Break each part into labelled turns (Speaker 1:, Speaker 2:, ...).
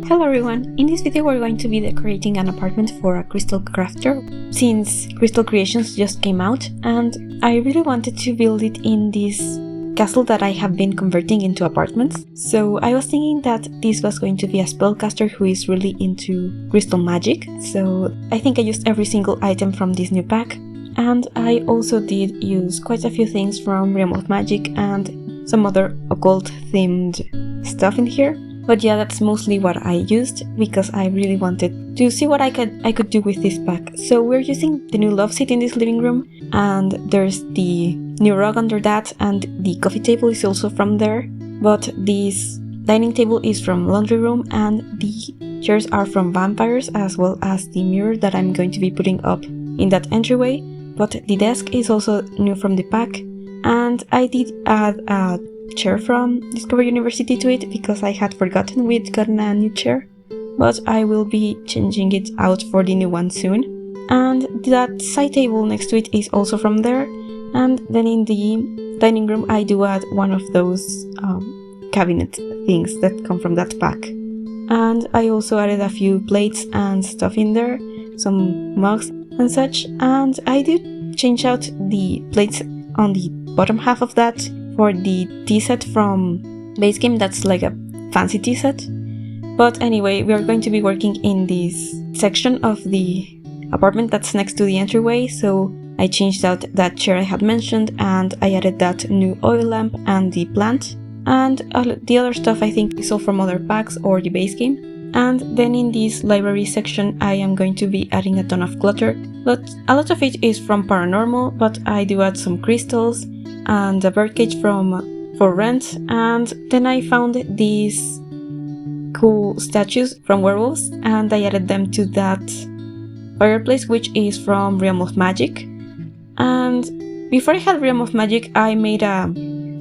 Speaker 1: Hello everyone, in this video we're going to be decorating an apartment for a crystal crafter since Crystal Creations just came out and I really wanted to build it in this castle that I have been converting into apartments. So I was thinking that this was going to be a spellcaster who is really into crystal magic, so I think I used every single item from this new pack, and I also did use quite a few things from Realm of Magic and some other occult themed stuff in here. But yeah, that's mostly what I used because I really wanted to see what I could do with this pack. So we're using the new love seat in this living room, and there's the new rug under that, and the coffee table is also from there. But this dining table is from laundry room, and the chairs are from vampires, as well as the mirror that I'm going to be putting up in that entryway. But the desk is also new from the pack, and I did add a chair from Discover University to it because I had forgotten we'd gotten a new chair, but I will be changing it out for the new one soon. And that side table next to it is also from there, and then in the dining room I do add one of those cabinet things that come from that pack. And I also added a few plates and stuff in there, some mugs and such, and I did change out the plates on the bottom half of that for the tea set from base game. That's like a fancy tea set. But anyway, we are going to be working in this section of the apartment that's next to the entryway, so I changed out that chair I had mentioned, and I added that new oil lamp and the plant, and the other stuff I think is all from other packs or the base game. And then in this library section I am going to be adding a ton of clutter, but a lot of it is from paranormal, but I do add some crystals and a birdcage for rent, and then I found these cool statues from werewolves and I added them to that fireplace, which is from Realm of Magic. And before I had Realm of Magic I made a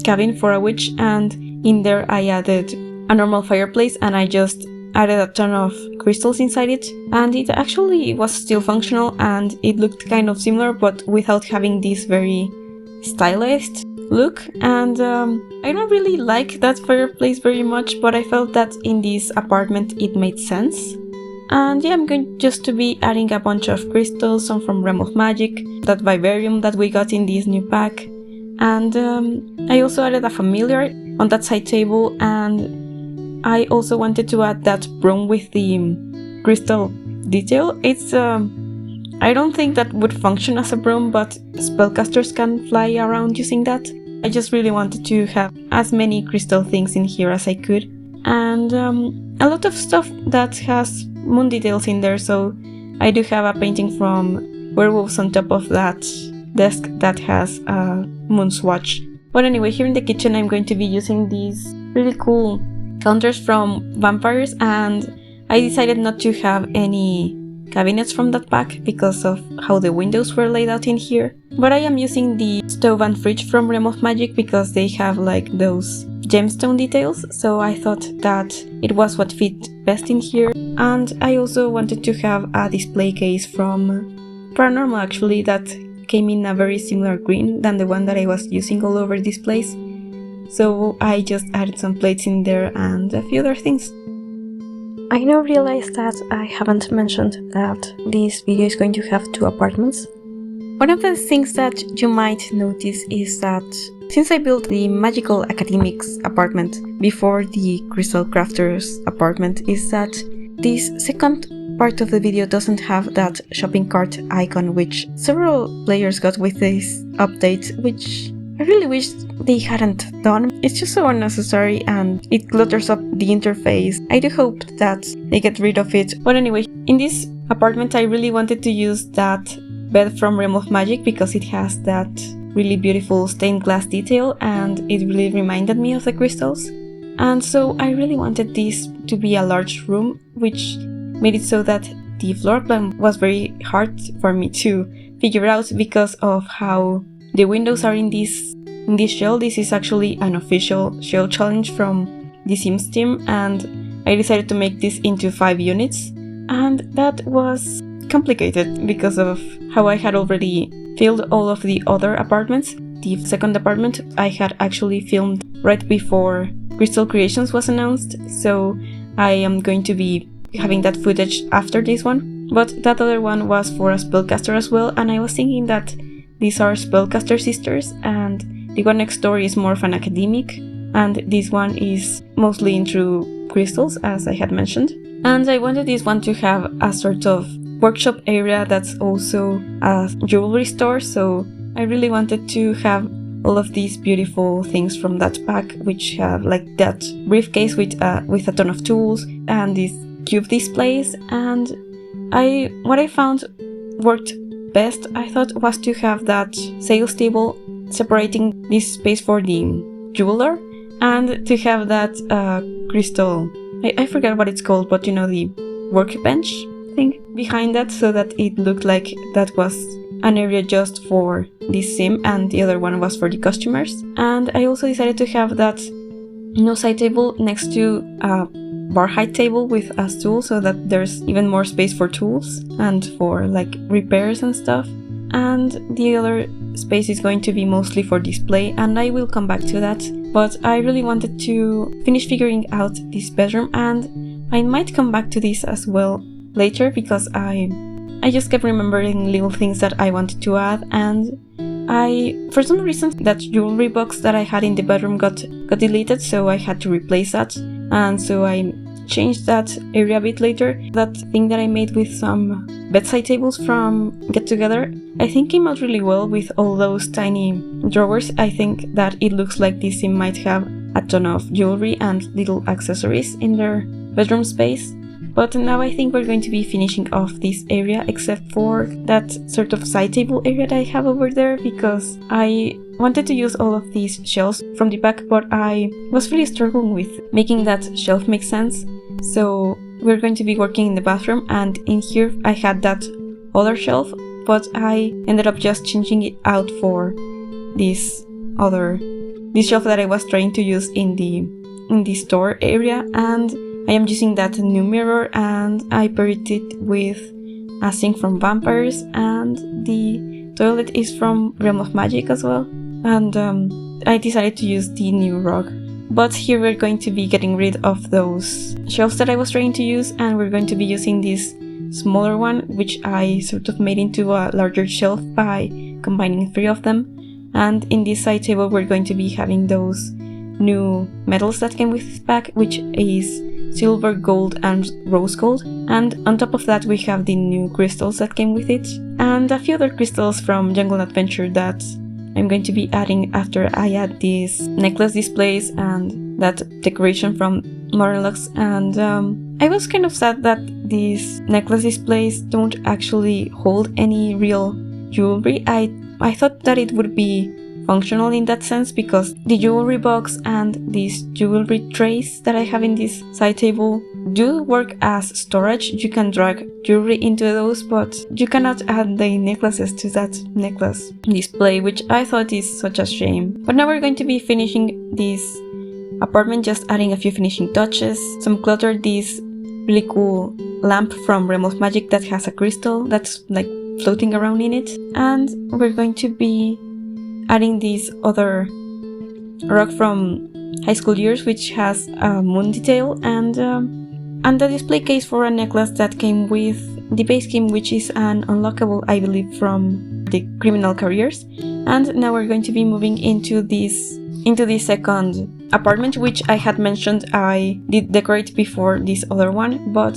Speaker 1: cabin for a witch, and in there I added a normal fireplace and I just added a ton of crystals inside it, and it actually was still functional and it looked kind of similar but without having this very stylized look. And I don't really like that fireplace very much, but I felt that in this apartment it made sense. And yeah, I'm going just to be adding a bunch of crystals, some from Realm of Magic, that vivarium that we got in this new pack, and I also added a familiar on that side table, and I also wanted to add that broom with the crystal detail. It's I don't think that would function as a broom, but spellcasters can fly around using that. I just really wanted to have as many crystal things in here as I could, and a lot of stuff that has moon details in there, so I do have a painting from werewolves on top of that desk that has a moon swatch. But anyway, here in the kitchen I'm going to be using these really cool counters from vampires, and I decided not to have any cabinets from that pack because of how the windows were laid out in here. But I am using the stove and fridge from Realm of Magic because they have like those gemstone details, so I thought that it was what fit best in here. And I also wanted to have a display case from Paranormal actually that came in a very similar green than the one that I was using all over this place. So I just added some plates in there and a few other things. I now realize that I haven't mentioned that this video is going to have two apartments. One of the things that you might notice is that since I built the Magical Academics apartment before the Crystal Crafters apartment, is that this second part of the video doesn't have that shopping cart icon, which several players got with this update, which I really wish they hadn't done. It's just so unnecessary and it clutters up the interface. I do hope that they get rid of it. But anyway, in this apartment I really wanted to use that bed from Realm of Magic because it has that really beautiful stained glass detail and it really reminded me of the crystals. And so I really wanted this to be a large room, which made it so that the floor plan was very hard for me to figure out because of how the windows are in this shell. This is actually an official shell challenge from the Sims team, and I decided to make this into 5 units, and that was complicated because of how I had already filled all of the other apartments. The second apartment I had actually filmed right before Crystal Creations was announced, so I am going to be having that footage after this one. But that other one was for a spellcaster as well, and I was thinking that these are spellcaster sisters, and the one next door is more of an academic, and this one is mostly into crystals, as I had mentioned. And I wanted this one to have a sort of workshop area that's also a jewelry store, so I really wanted to have all of these beautiful things from that pack, which have like that briefcase with a ton of tools and these cube displays. And what I found worked best, I thought, was to have that sales table separating this space for the jeweler, and to have that crystal, I forget what it's called, but you know, the workbench thing behind that, so that it looked like that was an area just for this sim and the other one was for the customers. And I also decided to have that side table next to a bar height table with a stool, so that there's even more space for tools and for like repairs and stuff. And the other space is going to be mostly for display, and I will come back to that. But I really wanted to finish figuring out this bedroom, and I might come back to this as well later, because I just kept remembering little things that I wanted to add, and for some reason, that jewelry box that I had in the bedroom got deleted, so I had to replace that, and so I changed that area a bit later. That thing that I made with some bedside tables from Get Together, I think came out really well with all those tiny drawers. I think that it looks like this sim might have a ton of jewelry and little accessories in their bedroom space. But now I think we're going to be finishing off this area, except for that sort of side table area that I have over there, because I wanted to use all of these shelves from the back, but I was really struggling with making that shelf make sense. So we're going to be working in the bathroom, and in here I had that other shelf, but I ended up just changing it out for this shelf that I was trying to use in the store area, and I am using that new mirror, and I paired it with a sink from Vampires, and the toilet is from Realm of Magic as well. And I decided to use the new rug. But here we're going to be getting rid of those shelves that I was trying to use, and we're going to be using this smaller one, which I sort of made into a larger shelf by combining 3 of them. And in this side table we're going to be having those new medals that came with this pack, which is silver, gold, and rose gold. And on top of that we have the new crystals that came with it, and a few other crystals from Jungle Adventure that I'm going to be adding after I add these necklace displays and that decoration from Modern Lux. And I was kind of sad that these necklace displays don't actually hold any real jewelry. I thought that it would be functional in that sense, because the jewelry box and these jewelry trays that I have in this side table do work as storage. You can drag jewelry into those, but you cannot add the necklaces to that necklace display, which I thought is such a shame. But now we're going to be finishing this apartment, just adding a few finishing touches. Some clutter, this really cool lamp from Realm of Magic that has a crystal that's like floating around in it, and we're going to be adding this other rug from High School Years, which has a moon detail, and the display case for a necklace that came with the base scheme, which is an unlockable, I believe, from the Criminal Careers. And now we're going to be moving into the second apartment, which I had mentioned I did decorate before this other one, but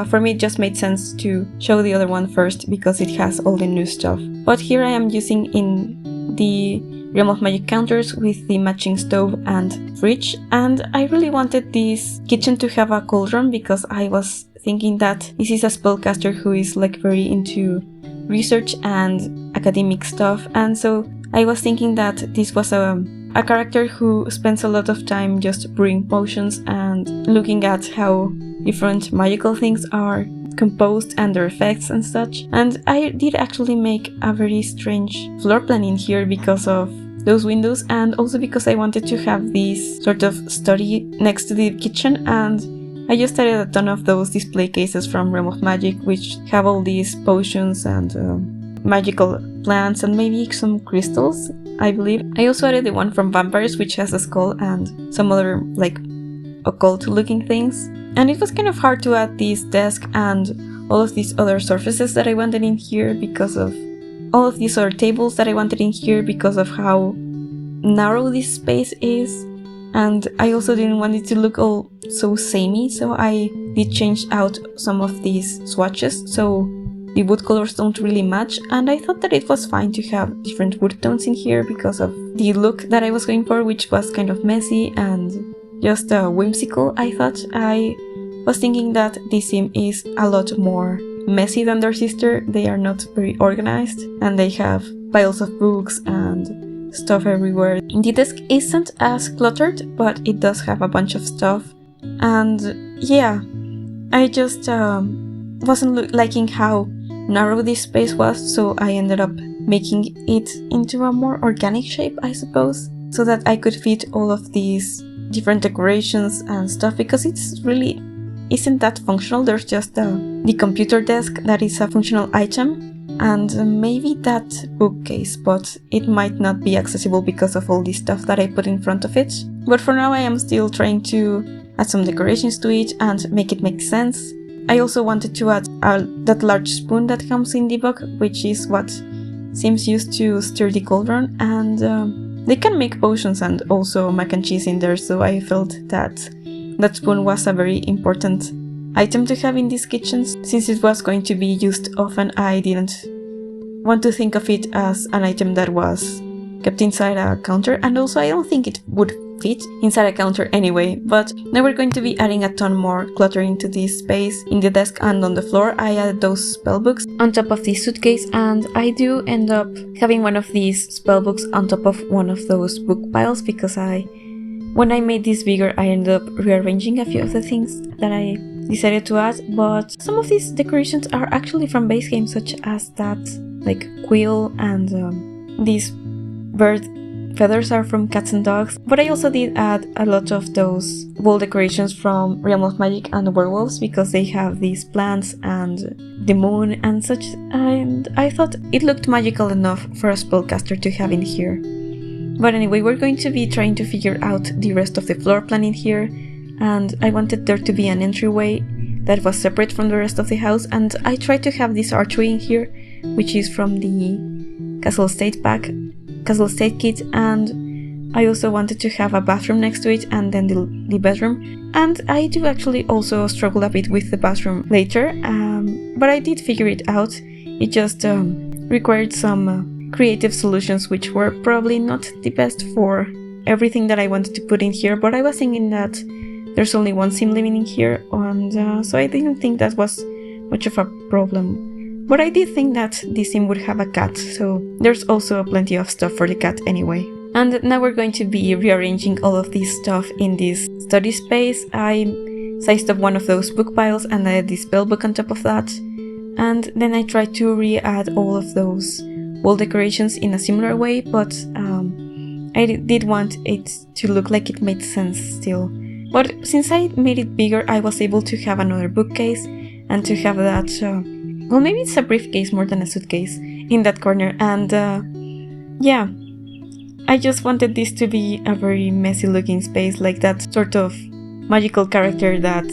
Speaker 1: for me it just made sense to show the other one first because it has all the new stuff. But here I am using in the Realm of Magic counters with the matching stove and fridge, and I really wanted this kitchen to have a cauldron because I was thinking that this is a spellcaster who is like very into research and academic stuff, and so I was thinking that this was a character who spends a lot of time just brewing potions and looking at how different magical things are composed and their effects and such. And I did actually make a very strange floor plan in here because of those windows, and also because I wanted to have this sort of study next to the kitchen, and I just added a ton of those display cases from Realm of Magic, which have all these potions and magical plants and maybe some crystals, I believe. I also added the one from Vampires, which has a skull and some other like occult looking things. And it was kind of hard to add this desk and all of these other surfaces that I wanted in here because of all of these other tables that I wanted in here because of how narrow this space is. And I also didn't want it to look all so samey, so I did change out some of these swatches so the wood colors don't really match, and I thought that it was fine to have different wood tones in here because of the look that I was going for, which was kind of messy and just whimsical. I thought I was thinking that this sim is a lot more messy than their sister. They are not very organized and they have piles of books and stuff everywhere. The desk isn't as cluttered, but it does have a bunch of stuff. And yeah, I just wasn't liking how narrow this space was, so I ended up making it into a more organic shape, I suppose, so that I could fit all of these different decorations and stuff, because it's really isn't that functional. There's just the computer desk that is a functional item, and maybe that bookcase, but it might not be accessible because of all this stuff that I put in front of it. But for now I am still trying to add some decorations to it and make it make sense. I also wanted to add that large spoon that comes in the book, which is what Sims use to stir the cauldron, and they can make potions and also mac and cheese in there, so I felt that that spoon was a very important item to have in these kitchens. Since it was going to be used often, I didn't want to think of it as an item that was kept inside a counter, and also I don't think it would fit inside a counter anyway. But now we're going to be adding a ton more clutter into this space. In the desk and on the floor I added those spell books on top of the suitcase, and I do end up having one of these spell books on top of one of those book piles because when I made this bigger I ended up rearranging a few of the things that I decided to add. But some of these decorations are actually from base games, such as that like quill, and these bird feathers are from Cats and Dogs. But I also did add a lot of those wall decorations from Realm of Magic and the Werewolves because they have these plants and the moon and such, and I thought it looked magical enough for a spellcaster to have in here. But anyway, we're going to be trying to figure out the rest of the floor plan in here, and I wanted there to be an entryway that was separate from the rest of the house, and I tried to have this archway in here, which is from the Castle Estate kit, and I also wanted to have a bathroom next to it and then the bedroom, and I do actually also struggle a bit with the bathroom later, but I did figure it out. It just required some creative solutions which were probably not the best for everything that I wanted to put in here, but I was thinking that there's only one sim living in here, and so I didn't think that was much of a problem. But I did think that this sim would have a cat, so there's also plenty of stuff for the cat anyway. And now we're going to be rearranging all of this stuff in this study space. I sized up one of those book piles and I had this spell book on top of that. And then I tried to re-add all of those wall decorations in a similar way, but I did want it to look like it made sense still. But since I made it bigger, I was able to have another bookcase and to have that, well, maybe it's a briefcase more than a suitcase in that corner. And yeah, I just wanted this to be a very messy looking space, like that sort of magical character that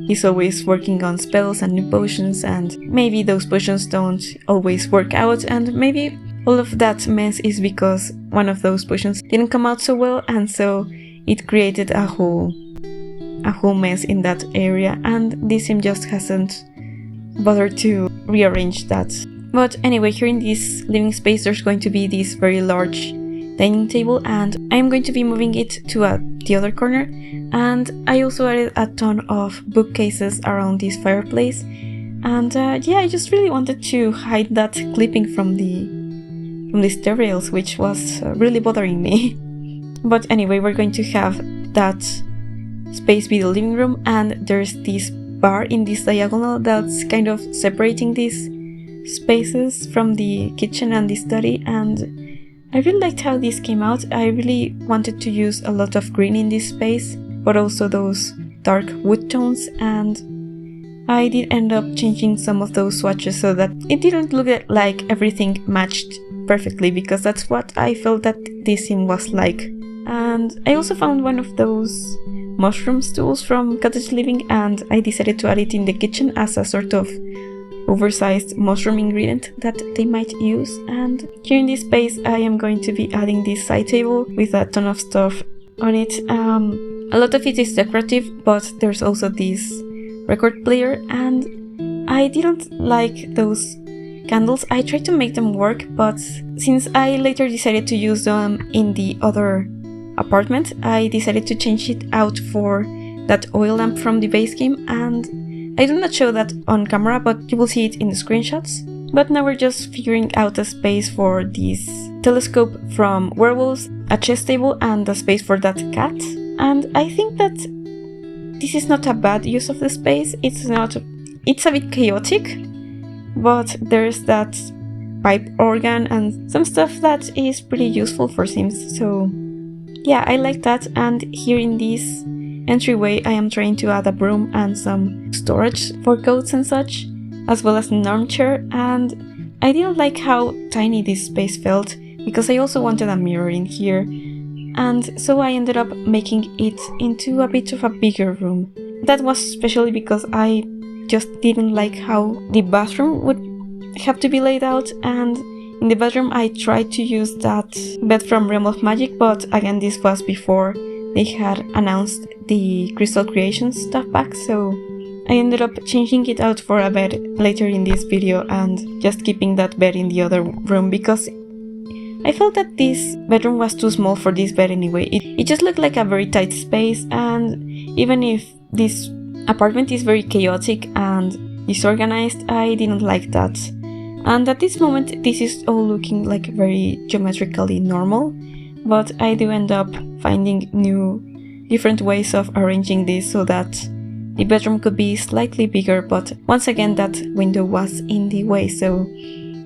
Speaker 1: is always working on spells and new potions, and maybe those potions don't always work out, and maybe all of that mess is because one of those potions didn't come out so well, and so it created a whole mess in that area, and this sim just hasn't bothered to rearrange that. But anyway, here in this living space there's going to be this very large dining table, and I'm going to be moving it to the other corner, and I also added a ton of bookcases around this fireplace, and yeah, I just really wanted to hide that clipping from the stair rails, which was really bothering me. But anyway, we're going to have that space be the living room, and there's this bar in this diagonal that's kind of separating these spaces from the kitchen and the study, and I really liked how this came out. I really wanted to use a lot of green in this space, but also those dark wood tones, and I did end up changing some of those swatches so that it didn't look like everything matched perfectly, because that's what I felt that this sim was like. And I also found one of those mushroom stools from cottage living, and I decided to add it in the kitchen as a sort of oversized mushroom ingredient that they might use. And here in this space I am going to be adding this side table with a ton of stuff on it. A lot of it is decorative, but there's also this record player, and I didn't like those candles. I tried to make them work, but since I later decided to use them in the other apartment, I decided to change it out for that oil lamp from the base game, and I do not show that on camera, but you will see it in the screenshots. But now we're just figuring out a space for this telescope from werewolves, a chess table, and a space for that cat. And I think that this is not a bad use of the space. It's a bit chaotic, but there's that pipe organ and some stuff that is pretty useful for Sims. So yeah, I like that. And here in this entryway I am trying to add a broom and some storage for goats and such, as well as an armchair. And I didn't like how tiny this space felt, because I also wanted a mirror in here, and so I ended up making it into a bit of a bigger room. That was especially because I just didn't like how the bathroom would have to be laid out, and in the bedroom I tried to use that bed from Realm of Magic, but again this was before they had announced the Crystal Creations stuff back, so I ended up changing it out for a bed later in this video and just keeping that bed in the other room, because I felt that this bedroom was too small for this bed anyway. It just looked like a very tight space, and even if this apartment is very chaotic and disorganized, I didn't like that. And at this moment this is all looking like very geometrically normal, but I do end up finding different ways of arranging this so that the bedroom could be slightly bigger, but once again that window was in the way, so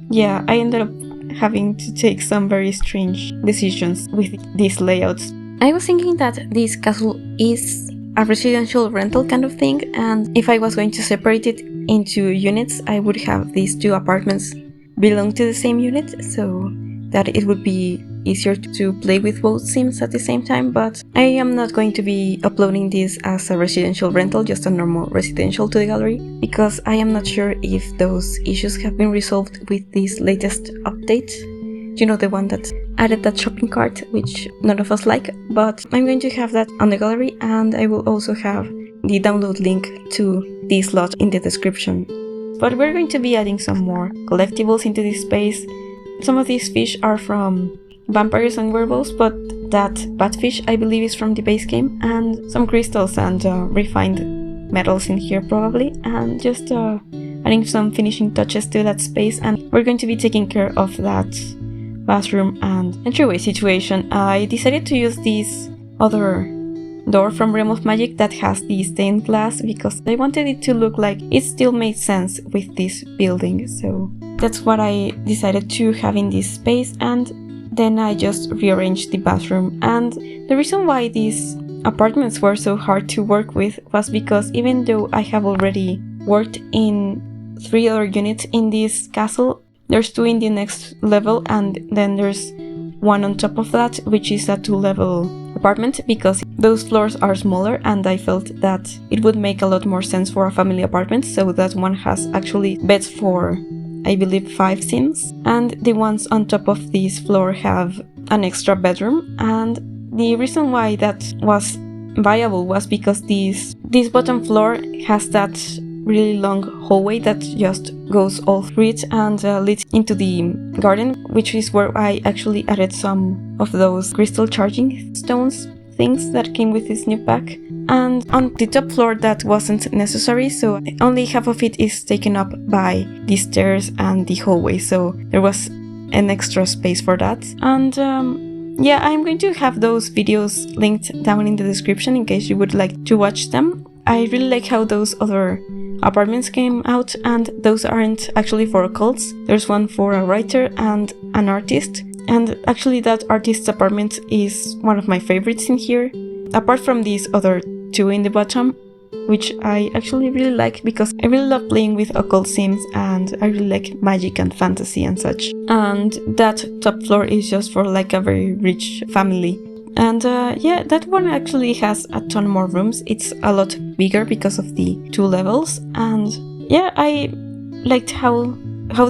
Speaker 1: yeah, I ended up having to take some very strange decisions with these layouts. I was thinking that this castle is a residential rental kind of thing, and if I was going to separate it into units, I would have these two apartments belong to the same unit, so that it would be easier to play with both Sims at the same time. But I am not going to be uploading this as a residential rental, just a normal residential to the gallery, because I am not sure if those issues have been resolved with this latest update. You know, the one that added that shopping cart, which none of us like, but I'm going to have that on the gallery, and I will also have the download link to this lot in the description. But we're going to be adding some more collectibles into this space. Some of these fish are from Vampires and Werewolves, but that batfish I believe is from the base game, and some crystals and refined metals in here probably, and just adding some finishing touches to that space. And we're going to be taking care of that bathroom and entryway situation. I decided to use this other door from Realm of Magic that has the stained glass because I wanted it to look like it still made sense with this building, so that's what I decided to have in this space. And then I just rearranged the bathroom. And the reason why these apartments were so hard to work with was because even though I have already worked in 3 other units in this castle, there's 2 in the next level, and then there's 1 on top of that, which is a 2-level apartment, because those floors are smaller, and I felt that it would make a lot more sense for a family apartment, so that one has actually beds for, I believe, 5 Sims, and the ones on top of this floor have an extra bedroom. And the reason why that was viable was because this bottom floor has that really long hallway that just goes all through it and leads into the garden, which is where I actually added some of those crystal charging stones things that came with this new pack. And on the top floor that wasn't necessary, so only half of it is taken up by the stairs and the hallway, so there was an extra space for that. And yeah, I'm going to have those videos linked down in the description in case you would like to watch them. I really like how those other apartments came out, and those aren't actually for cults. There's one for a writer and an artist, and actually that artist's apartment is one of my favorites in here, apart from these other 2 in the bottom, which I actually really like because I really love playing with occult sims and I really like magic and fantasy and such. And that top floor is just for like a very rich family. And yeah, that one actually has a ton more rooms. It's a lot bigger because of the 2 levels. And yeah, I liked how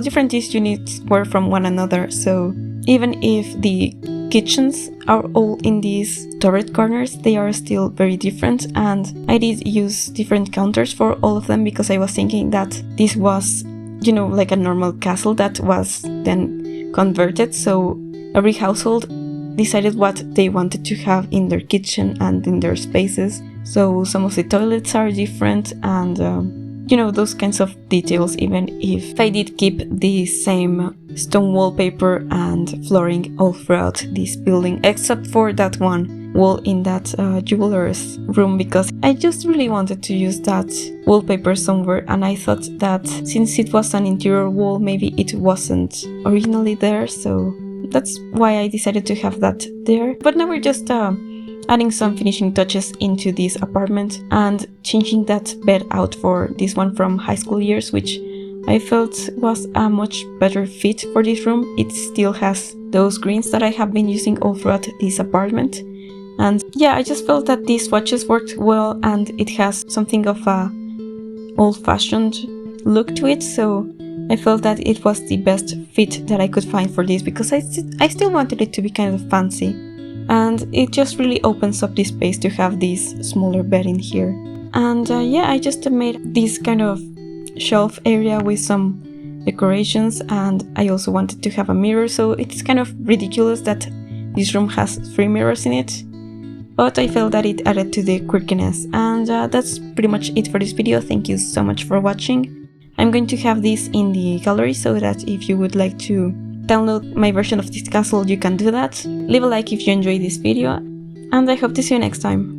Speaker 1: different these units were from one another. So even if the kitchens are all in these turret corners, they are still very different. And I did use different counters for all of them because I was thinking that this was, you know, like a normal castle that was then converted. So every household decided what they wanted to have in their kitchen and in their spaces. So some of the toilets are different and you know, those kinds of details, even if I did keep the same stone wallpaper and flooring all throughout this building, except for that one wall in that jeweler's room, because I just really wanted to use that wallpaper somewhere, and I thought that since it was an interior wall, maybe it wasn't originally there, so that's why I decided to have that there. But now we're just adding some finishing touches into this apartment and changing that bed out for this one from high school years, which I felt was a much better fit for this room. It still has those greens that I have been using all throughout this apartment. And yeah, I just felt that these swatches worked well and it has something of a old-fashioned look to it, so I felt that it was the best fit that I could find for this, because I still wanted it to be kind of fancy. And it just really opens up this space to have this smaller bed in here. And yeah, I just made this kind of shelf area with some decorations, and I also wanted to have a mirror, so it's kind of ridiculous that this room has 3 mirrors in it. But I felt that it added to the quirkiness. And that's pretty much it for this video. Thank you so much for watching. I'm going to have this in the gallery so that if you would like to download my version of this castle, you can do that. Leave a like if you enjoyed this video, and I hope to see you next time.